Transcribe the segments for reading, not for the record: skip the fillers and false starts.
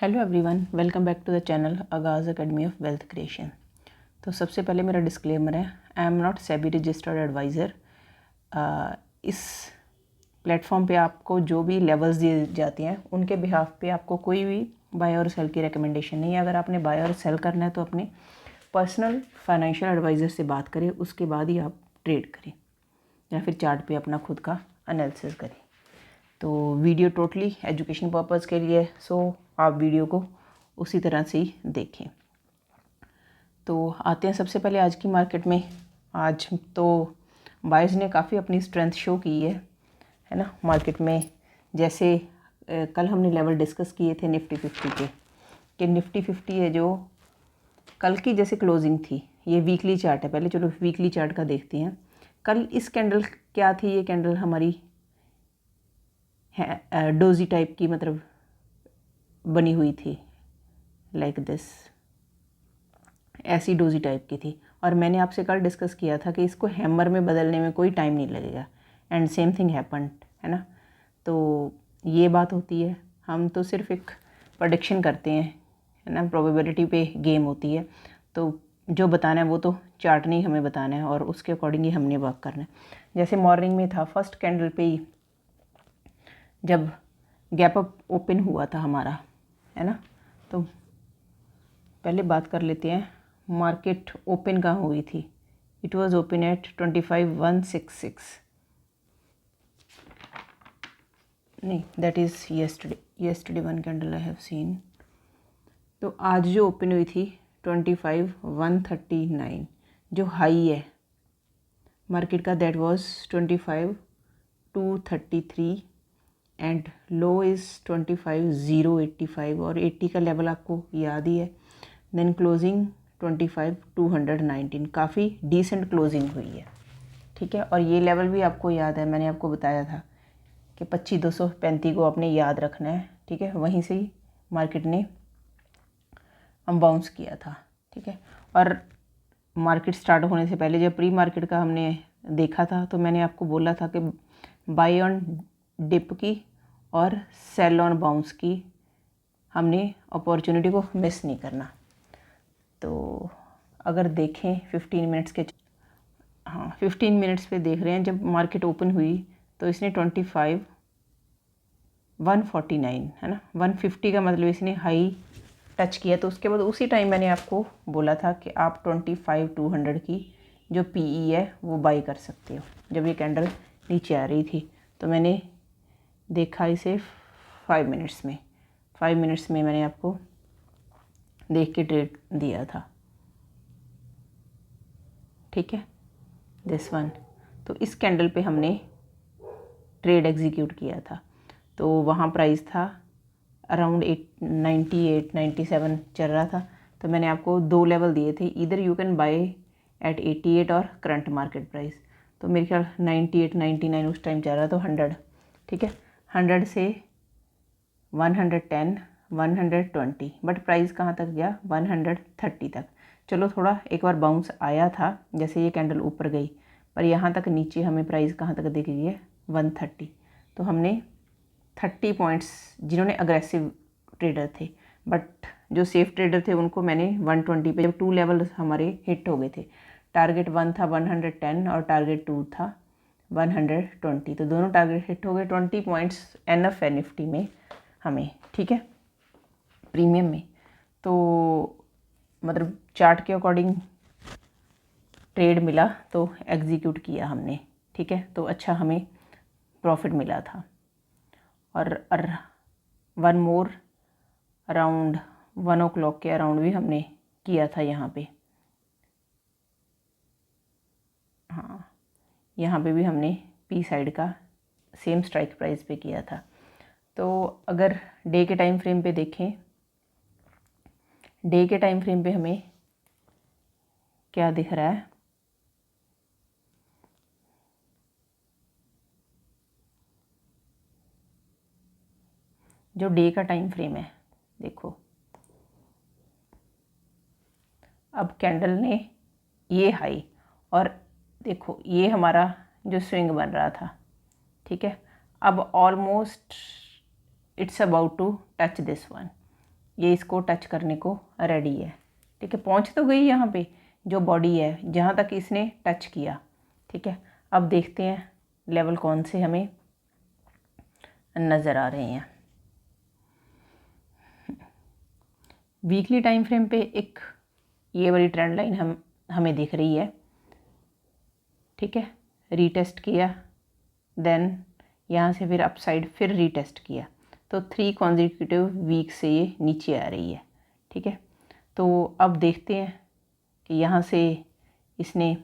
Hello everyone, welcome back to the channel Aagaz academy of wealth creation. तो सबसे पहले मेरा डिस्क्लेमर है, I am not SEBI registered adviser. इस प्लेटफॉर्म पे आपको जो भी लेवल्स दिए जाते हैं उनके बिहाफ पे आपको कोई भी बाय और सेल की रिकमेंडेशन नहीं है। अगर आपने बाय और सेल करना है तो अपने पर्सनल फाइनेंशियल एडवाइज़र से बात करें, उसके बाद ही आप ट्रेड करें या फिर चार्ट पे अपना खुद का एनालिसिस करें। तो वीडियो टोटली एजुकेशन पर्पज़ के लिए, सो आप वीडियो को उसी तरह से ही देखें। तो आते हैं सबसे पहले आज की मार्केट में। आज तो बायर्स ने काफ़ी अपनी स्ट्रेंथ शो की है ना मार्केट में। जैसे कल हमने लेवल डिस्कस किए थे निफ्टी 50 के, कि निफ्टी 50 है जो कल की जैसे क्लोजिंग थी। ये वीकली चार्ट है, पहले चलो वीकली चार्ट का देखते हैं। कल इस कैंडल क्या थी, ये कैंडल हमारी है डोजी टाइप की, मतलब बनी हुई थी लाइक दिस, ऐसी डोजी टाइप की थी। और मैंने आपसे कल डिस्कस किया था कि इसको हैमर में बदलने में कोई टाइम नहीं लगेगा, एंड सेम थिंग हैपन्ड, है ना। तो ये बात होती है, हम तो सिर्फ एक प्रेडिक्शन करते हैं, है ना, प्रोबेबिलिटी पे गेम होती है। तो जो बताना है वो तो चार्ट नहीं हमें बताना है, और उसके अकॉर्डिंग ही हमने वर्क करना है। जैसे मॉर्निंग में था, फर्स्ट कैंडल पे ही जब गैप अप ओपन हुआ था हमारा, है ना। तो पहले बात कर लेते हैं मार्केट ओपन कहाँ हुई थी। इट वाज ओपन एट 25,166, नहीं that is yesterday one candle I have seen. तो आज जो ओपन हुई थी 25,139, जो हाई है मार्केट का, that was 25,233 and low is 25,085, और 80 का लेवल आपको याद ही है। देन क्लोजिंग 25,219, काफ़ी डिसेंट क्लोजिंग हुई है, ठीक है। और ये लेवल भी आपको याद है, मैंने आपको बताया था कि 25,235 को आपने याद रखना है, ठीक है। वहीं से ही मार्केट ने हम बाउंस किया था, ठीक है। और मार्केट स्टार्ट होने से पहले जब प्री मार्केट का हमने देखा था, तो मैंने आपको बोला था कि बाय ऑन डिप की और सेल ऑन बाउंस की हमने अपॉर्चुनिटी को मिस नहीं करना। तो अगर देखें 15 मिनट्स के, हाँ 15 मिनट्स पे देख रहे हैं, जब मार्केट ओपन हुई तो इसने 25,149, है ना, 150 का मतलब इसने हाई टच किया। तो उसके बाद उसी टाइम मैंने आपको बोला था कि आप 25,200 की जो पीई है वो बाई कर सकते हो। जब ये कैंडल नीचे आ रही थी तो मैंने देखा इसे 5 मिनट्स में, 5 मिनट्स में मैंने आपको देख के ट्रेड दिया था, ठीक है, दिस वन। तो इस कैंडल पे हमने ट्रेड एग्जीक्यूट किया था। तो वहाँ प्राइस था अराउंड 98-97 चल रहा था। तो मैंने आपको दो लेवल दिए थे, इधर यू कैन बाय एट 88 और करंट मार्केट प्राइस। तो मेरे ख्याल 98-99 उस टाइम चल रहा, तो 100, ठीक है, 100 से 110, 120, बट प्राइस कहाँ तक गया, 130 तक। चलो थोड़ा एक बार बाउंस आया था जैसे ये कैंडल ऊपर गई, पर यहाँ तक नीचे हमें प्राइस कहाँ तक दिख गई है, 130। तो हमने 30 पॉइंट्स, जिन्होंने अग्रेसिव ट्रेडर थे, बट जो सेफ ट्रेडर थे उनको मैंने 120 पे, जब 2 लेवल हमारे हिट हो गए थे, टारगेट 1 था 110 और टारगेट 2 था 120, तो दोनों टारगेट हिट हो गए। 20 पॉइंट्स एनफ है निफ्टी में हमें, ठीक है, प्रीमियम में। तो मतलब चार्ट के अकॉर्डिंग ट्रेड मिला तो एग्जीक्यूट किया हमने, ठीक है। तो अच्छा हमें प्रॉफिट मिला था। और वन मोर अराउंड 1 o'clock के अराउंड भी हमने किया था यहाँ पे, हाँ यहाँ पे भी हमने पी साइड का सेम स्ट्राइक प्राइस पे किया था। तो अगर डे के टाइम फ्रेम पे देखें, डे के टाइम फ्रेम पे हमें क्या दिख रहा है, जो डे का टाइम फ्रेम है, देखो अब कैंडल ने ये हाई, और देखो ये हमारा जो स्विंग बन रहा था, ठीक है, अब almost it's about to touch this one, ये इसको टच करने को रेडी है। ठीक है, पहुंच तो गई यहाँ पे जो बॉडी है जहाँ तक इसने टच किया। ठीक है, अब देखते हैं लेवल कौन से हमें नज़र आ रहे हैं। वीकली टाइम फ्रेम पे एक ये वाली ट्रेंड लाइन हमें दिख रही है। ठीक है, रीटेस्ट किया, देन यहाँ से फिर अपसाइड फिर रीटेस्ट किया, तो 3 कॉन्जिक्यूटिव वीक से ये नीचे आ रही है। ठीक है, तो अब देखते हैं कि यहाँ से इसने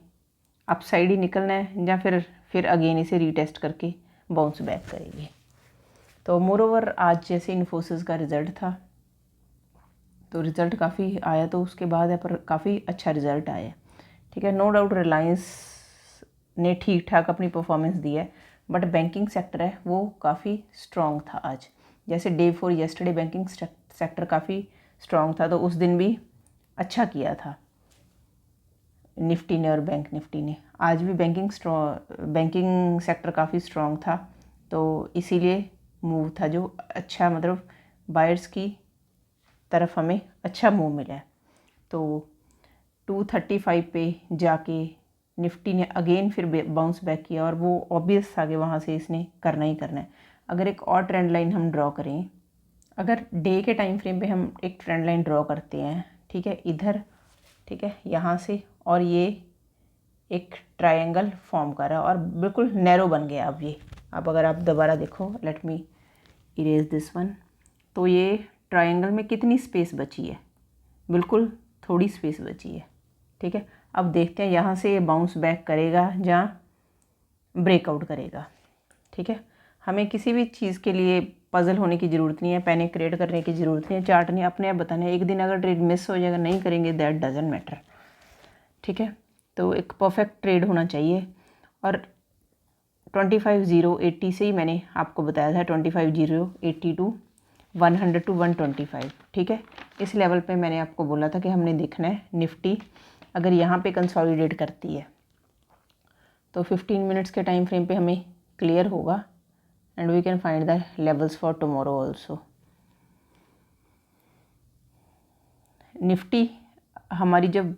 अपसाइड ही निकलना है या फिर अगेन इसे रीटेस्ट करके बाउंस बैक करेगी। तो मोरओवर आज जैसे इन्फोसिस का रिज़ल्ट था, तो रिज़ल्ट काफ़ी आया, तो उसके बाद है पर काफ़ी अच्छा रिज़ल्ट आया। ठीक है, नो डाउट रिलायंस ने ठीक ठाक अपनी परफॉर्मेंस दी है, बट बैंकिंग सेक्टर है वो काफ़ी स्ट्रॉन्ग था आज। जैसे डे 4 येस्टरडे बैंकिंग सेक्टर काफ़ी स्ट्रॉन्ग था, तो उस दिन भी अच्छा किया था निफ्टी ने और बैंक निफ्टी ने। आज भी बैंकिंग सेक्टर काफ़ी स्ट्रॉन्ग था, तो इसीलिए मूव था जो अच्छा, मतलब बायर्स की तरफ हमें अच्छा मूव मिला है। तो 235 पे जाके निफ्टी ने अगेन फिर बाउंस बैक किया, और वो ऑब्वियस था कि वहाँ से इसने करना ही करना है। अगर एक और ट्रेंड लाइन हम ड्रॉ करें, अगर डे के टाइम फ्रेम पे हम एक ट्रेंड लाइन ड्रॉ करते हैं, ठीक है, इधर, ठीक है, यहाँ से, और ये एक ट्रायंगल फॉर्म कर रहा है और बिल्कुल नैरो बन गया अब ये। अब अगर आप दोबारा देखो, let me erase this one, तो ये ट्रायंगल में कितनी स्पेस बची है, बिल्कुल थोड़ी स्पेस बची है। ठीक है, अब देखते हैं यहाँ से ये बाउंस बैक करेगा या ब्रेकआउट करेगा। ठीक है, हमें किसी भी चीज़ के लिए पजल होने की ज़रूरत नहीं है, पैनिक क्रिएट करने की ज़रूरत नहीं है। चार्ट ने अपने आप बताना है, एक दिन अगर ट्रेड मिस हो जाएगा, नहीं करेंगे, दैट डजंट मैटर। ठीक है, तो एक परफेक्ट ट्रेड होना चाहिए, और 25,080 से ही मैंने आपको बताया था 25,080 टू 100 टू 125। ठीक है, इस लेवल पे मैंने आपको बोला था कि हमने देखना है निफ्टी अगर यहाँ पे कंसोलिडेट करती है तो 15 मिनट्स के टाइम फ्रेम पे हमें क्लियर होगा, and we can find the levels for tomorrow also. Nifty हमारी जब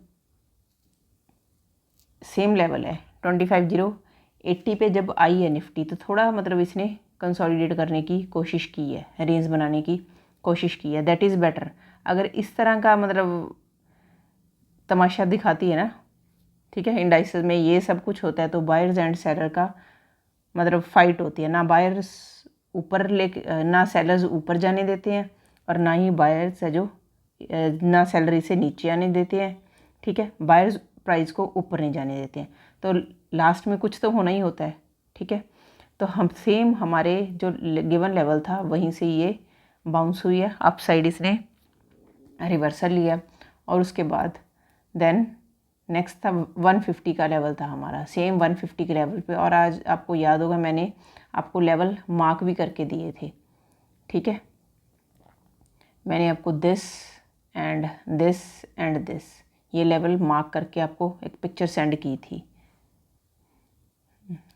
सेम लेवल है 25,080 पे जब आई है निफ्टी, तो थोड़ा मतलब इसने कंसोलिडेट करने की कोशिश की है, रेंज बनाने की कोशिश की है, दैट इज़ बेटर। अगर इस तरह का मतलब तमाशा दिखाती है ना, ठीक है, इंडाइसेस में ये सब कुछ होता है, तो बायर्स एंड सेलर का मतलब फाइट होती है, ना बायर्स ऊपर ना सेलर्स ऊपर जाने देते हैं, और ना ही बायर्स है जो ना सेलर इसे नीचे आने देते हैं। ठीक है, बायर्स प्राइस को ऊपर नहीं जाने देते हैं, तो लास्ट में कुछ तो होना ही होता है। ठीक है, तो हम सेम हमारे जो गिवन लेवल था वहीं से ये बाउंस हुई है, अप साइड इसने रिवर्सल लिया, और उसके बाद देन नेक्स्ट था 150 का लेवल था हमारा, सेम 150 के लेवल पे। और आज आपको याद होगा मैंने आपको लेवल मार्क भी करके दिए थे। ठीक है, मैंने आपको this and this and this ये लेवल मार्क करके आपको एक पिक्चर सेंड की थी।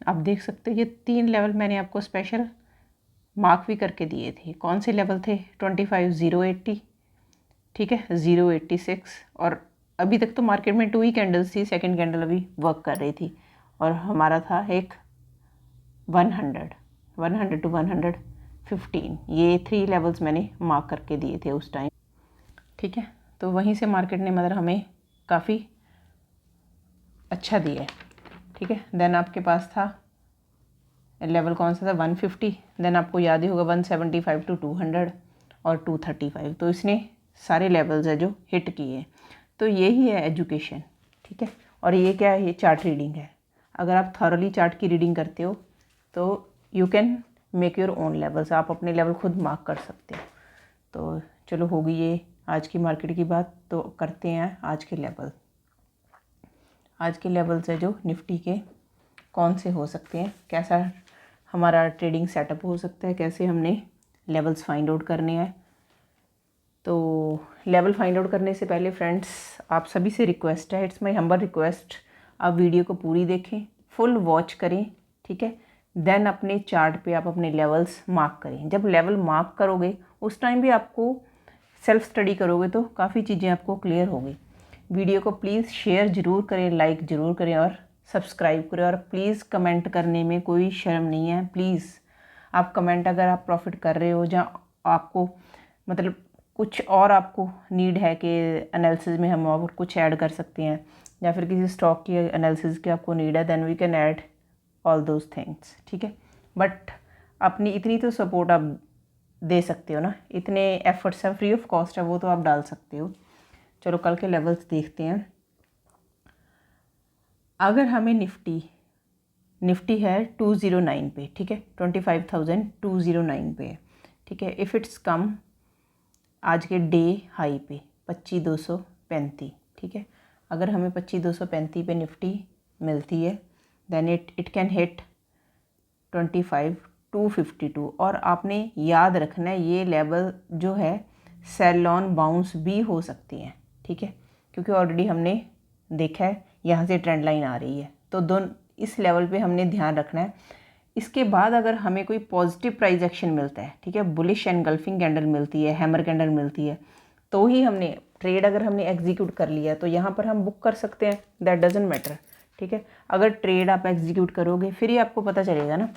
आप देख सकते हो ये 3 लेवल मैंने आपको स्पेशल मार्क भी करके दिए थे। कौन से लेवल थे? 25,080, ठीक है, 086, और अभी तक तो मार्केट में 2 ही कैंडल्स थी, सेकंड कैंडल अभी वर्क कर रही थी, और हमारा था एक 100 टू 115, ये 3 लेवल्स मैंने मार्क करके दिए थे उस टाइम। ठीक है, तो वहीं से मार्केट ने मतलब हमें काफ़ी अच्छा दिया है। ठीक है, देन आपके पास था लेवल कौन सा था? 150, देन आपको याद ही होगा 175 टू 200 और 235, तो इसने सारे लेवल्स है जो हिट किए। तो यही है एजुकेशन। ठीक है, और ये क्या है? ये चार्ट रीडिंग है। अगर आप थॉरली चार्ट की रीडिंग करते हो तो you can make your own levels, आप अपने लेवल खुद मार्क कर सकते हो। तो चलो, होगी ये आज की मार्केट की बात, तो करते हैं आज के लेवल। आज के लेवल्स है जो निफ्टी के कौन से हो सकते हैं, कैसा हमारा ट्रेडिंग सेटअप हो सकता है, कैसे हमने लेवल्स फाइंड आउट करने हैं। तो लेवल फाइंड आउट करने से पहले फ्रेंड्स, आप सभी से रिक्वेस्ट है, इट्स माय हम्बल रिक्वेस्ट, आप वीडियो को पूरी देखें, फुल वॉच करें। ठीक है, देन अपने चार्ट पे आप अपने लेवल्स मार्क करें। जब लेवल मार्क करोगे उस टाइम भी आपको सेल्फ स्टडी करोगे तो काफ़ी चीज़ें आपको क्लियर होगी। वीडियो को प्लीज़ शेयर ज़रूर करें, लाइक ज़रूर करें और सब्सक्राइब करें। और प्लीज़ कमेंट करने में कोई शर्म नहीं है। प्लीज़ आप कमेंट, अगर आप प्रॉफिट कर रहे हो या आपको मतलब कुछ और आपको नीड है कि एनालिसिस में हम और कुछ ऐड कर सकते हैं, या फिर किसी स्टॉक की एनालिसिस की आपको नीड है, then we can add all those things, ठीक है। बट अपनी इतनी तो सपोर्ट आप दे सकते हो ना, इतने एफर्ट्स हैं, फ्री ऑफ कॉस्ट है, वो तो आप डाल सकते हो। चलो कल के लेवल्स देखते हैं। अगर हमें निफ्टी है 209 पे, ठीक है, 25,209 पे है, ठीक है। इफ़ इट्स कम आज के डे हाई पे 25,235, ठीक है। अगर हमें 25,235 पे निफ्टी मिलती है, देन इट कैन हिट 25,252। और आपने याद रखना है ये लेवल जो है सेल ऑन बाउंस भी हो सकती हैं, ठीक है, क्योंकि ऑलरेडी हमने देखा है यहाँ से ट्रेंड लाइन आ रही है, तो दोनों इस लेवल पे हमने ध्यान रखना है। इसके बाद अगर हमें कोई पॉजिटिव प्राइस एक्शन मिलता है, ठीक है, बुलिश एनगल्फिंग कैंडल मिलती है, हैमर कैंडल मिलती है, तो ही हमने ट्रेड अगर हमने एग्जीक्यूट कर लिया तो यहाँ पर हम बुक कर सकते हैं, दैट डजंट मैटर, ठीक है। अगर ट्रेड आप एग्जीक्यूट करोगे फिर ही आपको पता चलेगा ना।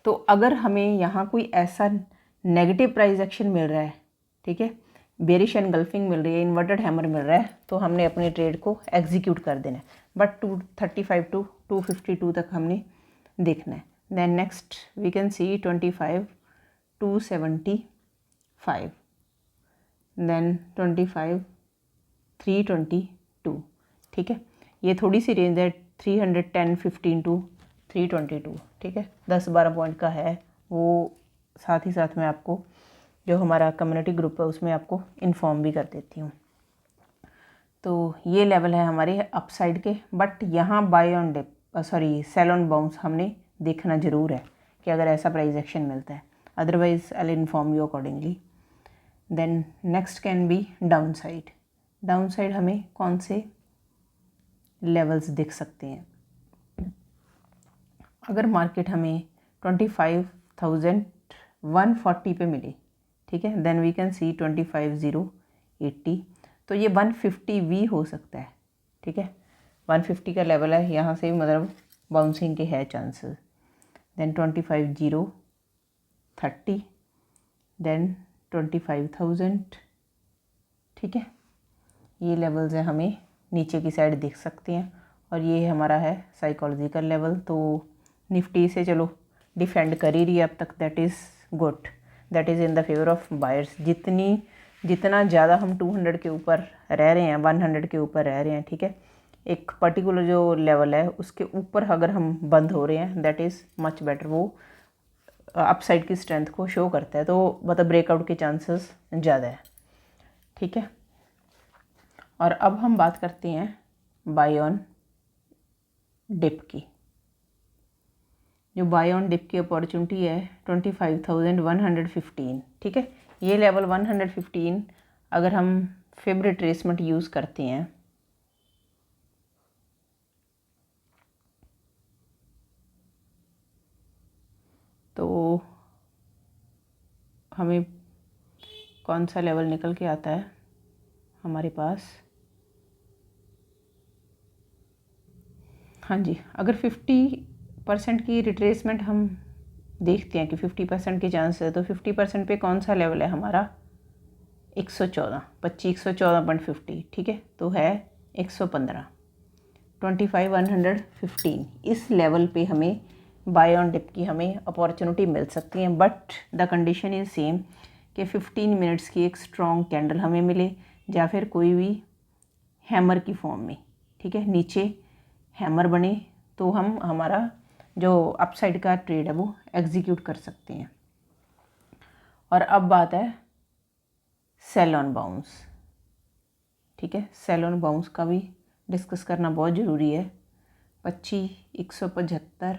तो अगर हमें यहाँ कोई ऐसा नेगेटिव प्राइस एक्शन मिल रहा है, ठीक है, बेरिश एनगल्फिंग मिल रही है, इन्वर्टेड हैमर मिल रहा है, तो हमने अपने ट्रेड को एग्जीक्यूट कर देना है। बट 235 टू 252 तक हमने देखना है। Then next we can see 25,275, then 25,322, ठीक है। ये थोड़ी सी रेंज है 310-15 टू 322, ठीक है, 10-12 पॉइंट का है वो। साथ ही साथ मैं आपको जो हमारा कम्युनिटी ग्रुप है उसमें आपको इन्फॉर्म भी कर देती हूँ। तो ये लेवल है हमारे अपसाइड के, बट यहाँ buy on dip sell on bounce हमने देखना ज़रूर है कि अगर ऐसा प्राइस एक्शन मिलता है, otherwise I will inform you accordingly. Then next can be downside. Downside हमें कौन से लेवल्स दिख सकते हैं? अगर मार्केट हमें 25,140 पे मिले, ठीक है, देन वी कैन सी 25,080, तो ये 150 भी हो सकता है, ठीक है, 150 का लेवल है, यहाँ से मतलब बाउंसिंग के है चांसेस। देन 25,030, देन 25,000, ठीक है, ये लेवल्स हैं हमें नीचे की साइड दिख सकते हैं। और ये हमारा है साइकोलॉजिकल लेवल। तो निफ्टी से चलो डिफेंड कर ही रही है अब तक, that is good, that is in the favour of buyers. जितना ज़्यादा हम 200 के ऊपर रह रहे हैं, 100 के ऊपर रह रहे हैं, ठीक है, एक पर्टिकुलर जो लेवल है उसके ऊपर अगर हम बंद हो रहे हैं, दैट इज़ मच बेटर। वो अपसाइड की स्ट्रेंथ को शो करता है, तो मतलब ब्रेकआउट के चांसेस ज़्यादा है, ठीक है। और अब हम बात करते हैं बाय ऑन डिप की। जो बाय ऑन डिप की अपॉर्चुनिटी है 25,115, ठीक है, ये लेवल 115 अगर हम फिब रिट्रेसमेंट यूज़ करते हैं तो हमें कौन सा लेवल निकल के आता है हमारे पास? हाँ जी, अगर 50% की रिट्रेसमेंट हम देखते हैं कि 50% के चांस है, तो 50% पे कौन सा लेवल है हमारा? 114.50, ठीक है, तो है 115, 25,115। इस लेवल पे हमें बाय ऑन डिप की हमें अपॉर्चुनिटी मिल सकती है, but the condition is same कि 15 मिनट्स की एक स्ट्रॉन्ग कैंडल हमें मिले, या फिर कोई भी हैमर की फॉर्म में, ठीक है, नीचे हैमर बने, तो हम हमारा जो अपसाइड का ट्रेड है वो एग्जीक्यूट कर सकते हैं। और अब बात है सेल ऑन बाउंस, ठीक है, सेल ऑन बाउंस का भी डिस्कस करना बहुत ज़रूरी है। 25,175,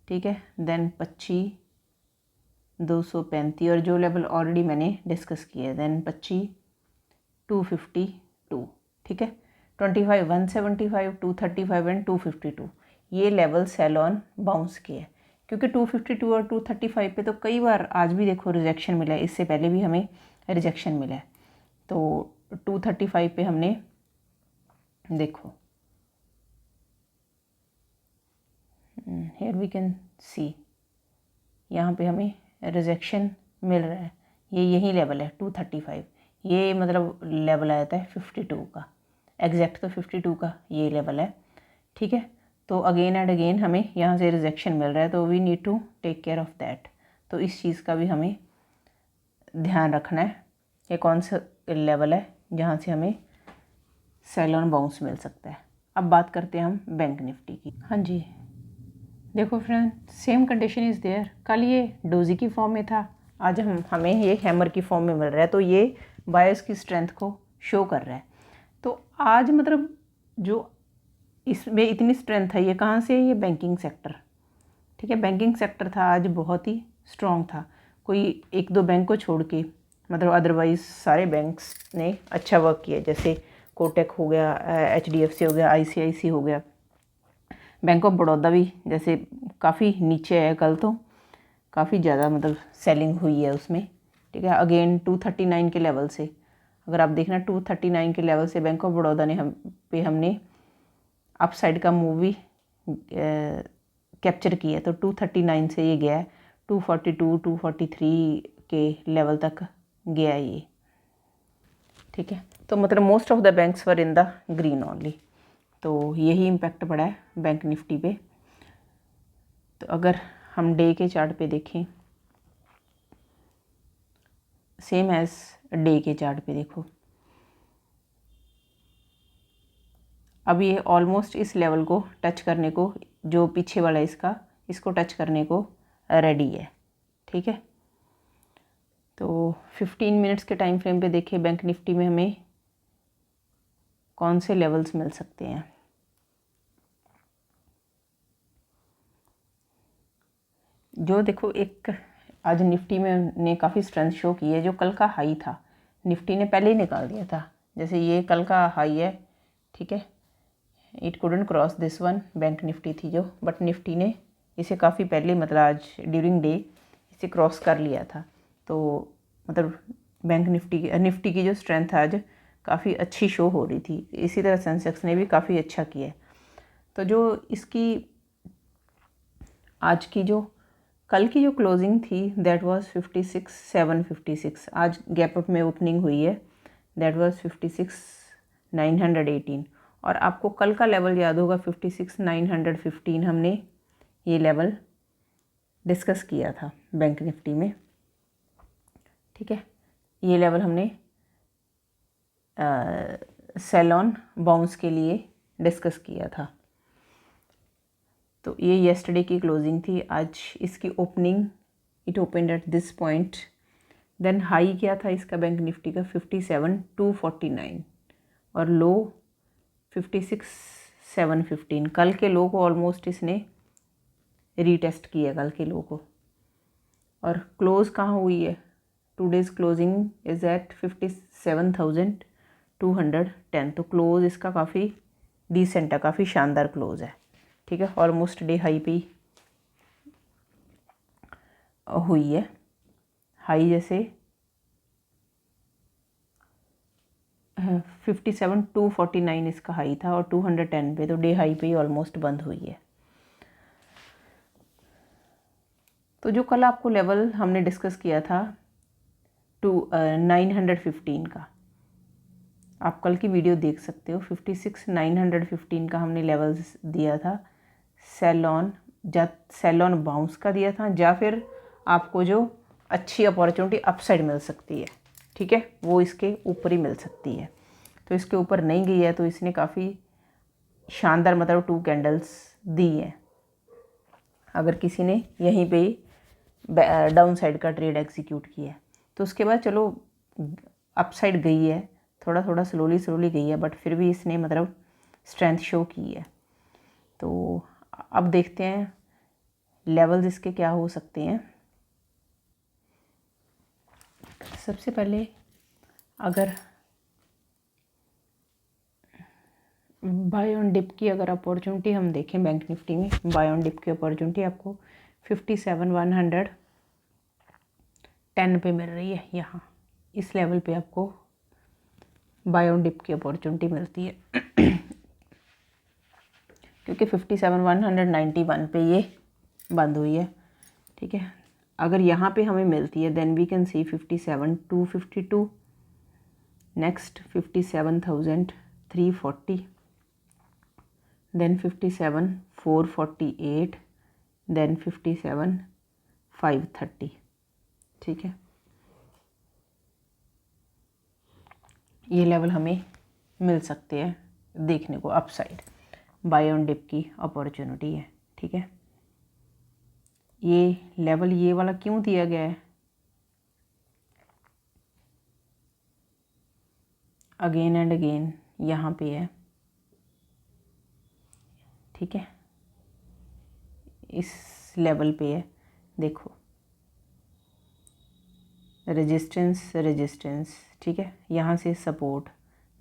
ठीक है, देन 25,235, और जो लेवल ऑलरेडी मैंने डिस्कस किया है, देन 25,252, ठीक है, 25,175, 235 एंड 252, ये लेवल सेल ऑन बाउंस के है। क्योंकि 252 और 235 पे तो कई बार आज भी देखो रिजेक्शन मिला है, इससे पहले भी हमें रिजेक्शन मिला है। तो 235 पे हमने देखो हियर वी कैन सी, यहाँ पे हमें रिजेक्शन मिल रहा है। ये यही लेवल है 235, ये मतलब लेवल आया था 52 का, एग्जैक्ट तो 52 का ये लेवल है, ठीक है। तो अगेन एंड अगेन हमें यहाँ से रिजेक्शन मिल रहा है, तो we need to take care of that. तो इस चीज़ का भी हमें ध्यान रखना है कि कौन सा लेवल है जहाँ से हमें सेल ऑन बाउंस मिल सकता है। अब बात करते हैं हम बैंक निफ्टी की। हाँ जी, देखो friend, same condition is there. कल ये डोजी की फॉर्म में था, आज हमें ये हैमर की फॉर्म में मिल रहा है। तो ये बायर्स की स्ट्रेंथ को शो कर रहा है। तो आज मतलब जो इसमें इतनी स्ट्रेंथ है, ये कहाँ से है? ये बैंकिंग सेक्टर, ठीक है। बैंकिंग सेक्टर था आज बहुत ही स्ट्रॉन्ग था। कोई एक दो बैंक को छोड़ के मतलब अदरवाइज़ सारे बैंक्स ने अच्छा वर्क किया। जैसे कोटक हो गया, HDFC हो गया, ICICI हो गया, बैंक ऑफ बड़ौदा भी जैसे काफ़ी नीचे है। कल तो काफ़ी ज़्यादा मतलब सेलिंग हुई है उसमें, ठीक है। अगेन 239 के लेवल से, अगर आप देखना 239 के लेवल से बैंक ऑफ बड़ौदा ने हमने अपसाइड का मूव भी कैप्चर किया। तो 239 से ये गया है 242 243 के लेवल तक गया है ये, ठीक है। तो मतलब most of the banks were in the green only. तो यही इम्पैक्ट पड़ा है बैंक निफ्टी पे। तो अगर हम डे के चार्ट पे देखें, सेम एज डे के चार्ट पे देखो, अब ये ऑलमोस्ट इस लेवल को टच करने को, जो पीछे वाला इसको टच करने को रेडी है, ठीक है। तो 15 मिनट्स के टाइम फ्रेम पे देखिए बैंक निफ्टी में हमें कौन से लेवल्स मिल सकते हैं। जो देखो एक आज निफ्टी में ने काफ़ी स्ट्रेंथ शो की है। जो कल का हाई था निफ्टी ने पहले ही निकाल दिया था। जैसे ये कल का हाई है, ठीक है, it couldn't cross this one, bank Nifty थी जो, बट निफ्टी ने इसे काफ़ी पहले मतलब आज ड्यूरिंग डे इसे क्रॉस कर लिया था। तो मतलब बैंक निफ्टी की जो स्ट्रेंथ आज काफ़ी अच्छी शो हो रही थी। इसी तरह सेंसेक्स ने भी काफ़ी अच्छा किया है। तो जो इसकी आज की जो कल की जो क्लोजिंग थी दैट वाज 56,756। आज गैप अप में ओपनिंग हुई है, दैट वाज 56,918। और आपको कल का लेवल याद होगा 56,915, हमने ये लेवल डिस्कस किया था बैंक निफ्टी में, ठीक है। ये लेवल हमने सेल ऑन बाउंस के लिए डिस्कस किया था। तो ये येस्टरडे की क्लोजिंग थी। आज इसकी opening it opened at this point. Then high क्या था इसका बैंक निफ्टी का 57,249 और लो 56,715। कल के लो को ऑलमोस्ट इसने रीटेस्ट किया, कल के लो को। और क्लोज कहाँ हुई है? Today's closing is at 57,210। तो क्लोज इसका काफ़ी डिसेंट है, काफ़ी शानदार क्लोज है, ठीक है। ऑलमोस्ट डे हाई पे हुई है। हाई जैसे 57,249 इसका हाई था और 210 पे, तो डे हाई पे ही ऑलमोस्ट बंद हुई है। तो जो कल आपको लेवल हमने डिस्कस किया था 915 का, आप कल की वीडियो देख सकते हो। 56,915 का हमने लेवल्स दिया था सेल ऑन बाउंस का दिया था, या फिर आपको जो अच्छी अपॉर्चुनिटी अपसाइड मिल सकती है, ठीक है, वो इसके ऊपर ही मिल सकती है। तो इसके ऊपर नहीं गई है, तो इसने काफ़ी शानदार मतलब 2 कैंडल्स दी हैं। अगर किसी ने यहीं पे डाउन साइड का ट्रेड एग्जीक्यूट किया है, तो उसके बाद चलो अपसाइड गई है, थोड़ा थोड़ा स्लोली गई है, बट फिर भी इसने मतलब स्ट्रेंथ शो की है। तो अब देखते हैं लेवल्स इसके क्या हो सकते हैं। सबसे पहले अगर बाय ऑन डिप की अगर अपॉर्चुनिटी हम देखें बैंक निफ्टी में, बाय ऑन डिप की अपॉर्चुनिटी आपको 57,110 पे मिल रही है यहाँ इस लेवल पे आपको बाय ऑन डिप की अपॉर्चुनिटी मिलती है क्योंकि 57,191 पे ये बंद हुई है, ठीक है। अगर यहाँ पे हमें मिलती है then we can see 57,252, next 57,340, then 57,448, then 57,530, ठीक है। ये लेवल हमें मिल सकते हैं देखने को, अपसाइड बाय ऑन डिप की अपॉर्चुनिटी है, ठीक है। ये लेवल ये वाला क्यों दिया गया है, अगेन एंड अगेन यहाँ पे है, ठीक है। इस लेवल पे है, देखो रेजिस्टेंस रेजिस्टेंस, ठीक है। यहाँ से सपोर्ट,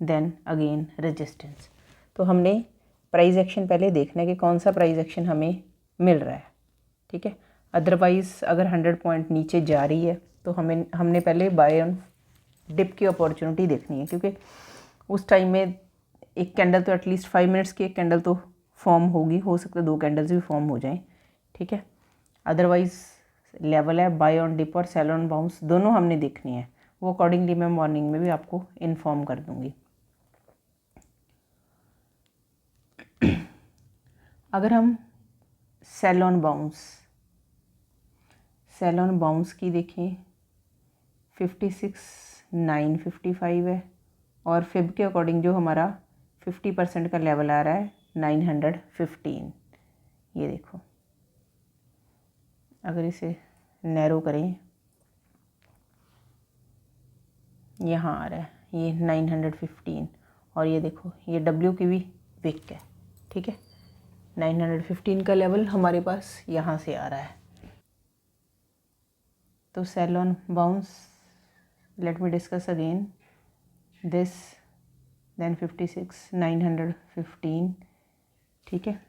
देन अगेन रेजिस्टेंस। तो हमने प्राइस एक्शन पहले देखना है कि कौन सा प्राइस एक्शन हमें मिल रहा है, ठीक है। अदरवाइज़ अगर 100 पॉइंट नीचे जा रही है तो हमने पहले बाय ऑन डिप की अपॉर्चुनिटी देखनी है, क्योंकि उस टाइम में एक कैंडल तो एटलीस्ट 5 मिनट्स की एक कैंडल तो फॉर्म होगी, हो सकता है 2 कैंडल्स भी फॉर्म हो जाएं, ठीक है। अदरवाइज़ लेवल है बाय ऑन डिप और सेल ऑन बाउंस, दोनों हमने देखनी है। वो अकॉर्डिंगली मैं मॉर्निंग में भी आपको इन्फॉर्म कर दूंगी। अगर हम सेल ऑन बाउंस की देखें 56,955 है, और फिब के अकॉर्डिंग जो हमारा 50% का लेवल आ रहा है 915। ये देखो, अगर इसे नैरो करें, यहाँ आ रहा है ये 915, और ये देखो ये डब्ल्यू की भी विक है, ठीक है। 915 का लेवल हमारे पास यहाँ से आ रहा है। तो sell on bounce, let me discuss again this, then 56,915, ठीक है।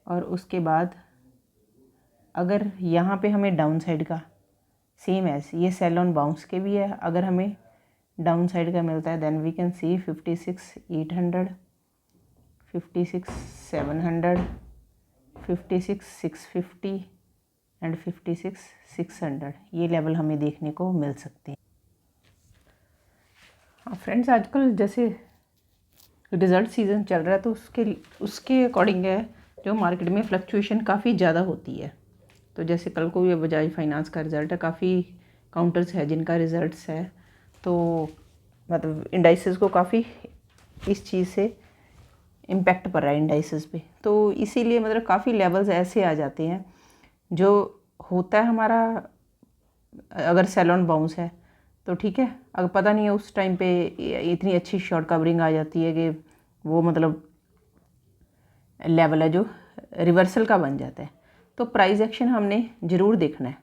और उसके बाद अगर यहाँ पे हमें डाउन साइड का सेम एज ये सेल ऑन बाउंस के भी है, अगर हमें डाउन साइड का मिलता है then we can see 56,800, 56,700, 56,650 and 56,600। ये लेवल हमें देखने को मिल सकते हैं। हाँ फ्रेंड्स, आजकल जैसे रिज़ल्ट सीज़न चल रहा है तो उसके अकॉर्डिंग है जो मार्केट में फ्लक्चुएशन काफ़ी ज़्यादा होती है। तो जैसे कल को भी बजाज फाइनेंस का रिज़ल्ट है, काफ़ी काउंटर्स है जिनका रिज़ल्ट्स है, तो मतलब इंडाइसेस को काफ़ी इस चीज़ से इम्पेक्ट पड़ रहा है इंडाइसेस पे। तो इसीलिए मतलब काफ़ी लेवल्स ऐसे आ जाते हैं जो होता है हमारा, अगर सेल ऑन बाउंस है तो ठीक है, अगर पता नहीं है उस टाइम पे इतनी अच्छी शॉर्ट कवरिंग आ जाती है कि वो मतलब लेवल है जो रिवर्सल का बन जाता है, तो प्राइस एक्शन हमने ज़रूर देखना है,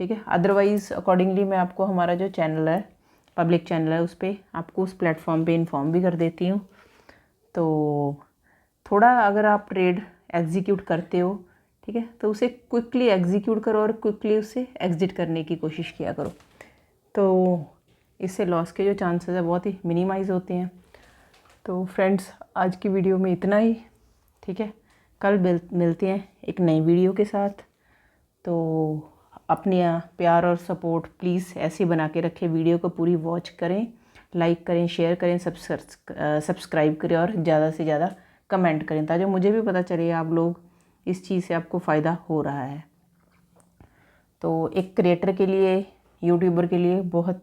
ठीक है। अदरवाइज़ अकॉर्डिंगली मैं आपको हमारा जो चैनल है, पब्लिक चैनल है, उस पर आपको उस प्लेटफॉर्म पे इन्फॉर्म भी कर देती हूँ। तो थोड़ा अगर आप ट्रेड एग्जीक्यूट करते हो, ठीक है, तो उसे क्विकली एग्जीक्यूट करो और क्विकली उससे एग्जिट करने की कोशिश किया करो, तो इससे लॉस के जो चांसेस है बहुत ही मिनिमाइज़ होते हैं। तो फ्रेंड्स, आज की वीडियो में इतना ही, ठीक है। कल मिलते हैं एक नई वीडियो के साथ। तो अपने प्यार और सपोर्ट प्लीज़ ऐसे बना के रखें, वीडियो को पूरी वॉच करें, लाइक करें, शेयर करें, सब्सक्राइब करें और ज़्यादा से ज़्यादा कमेंट करें, ताकि मुझे भी पता चले आप लोग इस चीज़ से आपको फ़ायदा हो रहा है। तो एक क्रिएटर के लिए, यूट्यूबर के लिए बहुत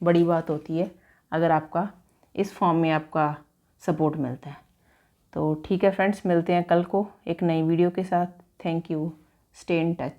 बड़ी बात होती है अगर आपका इस फॉर्म में आपका सपोर्ट मिलता है। तो ठीक है फ्रेंड्स, मिलते हैं कल को एक नई वीडियो के साथ। Thank you, stay in touch.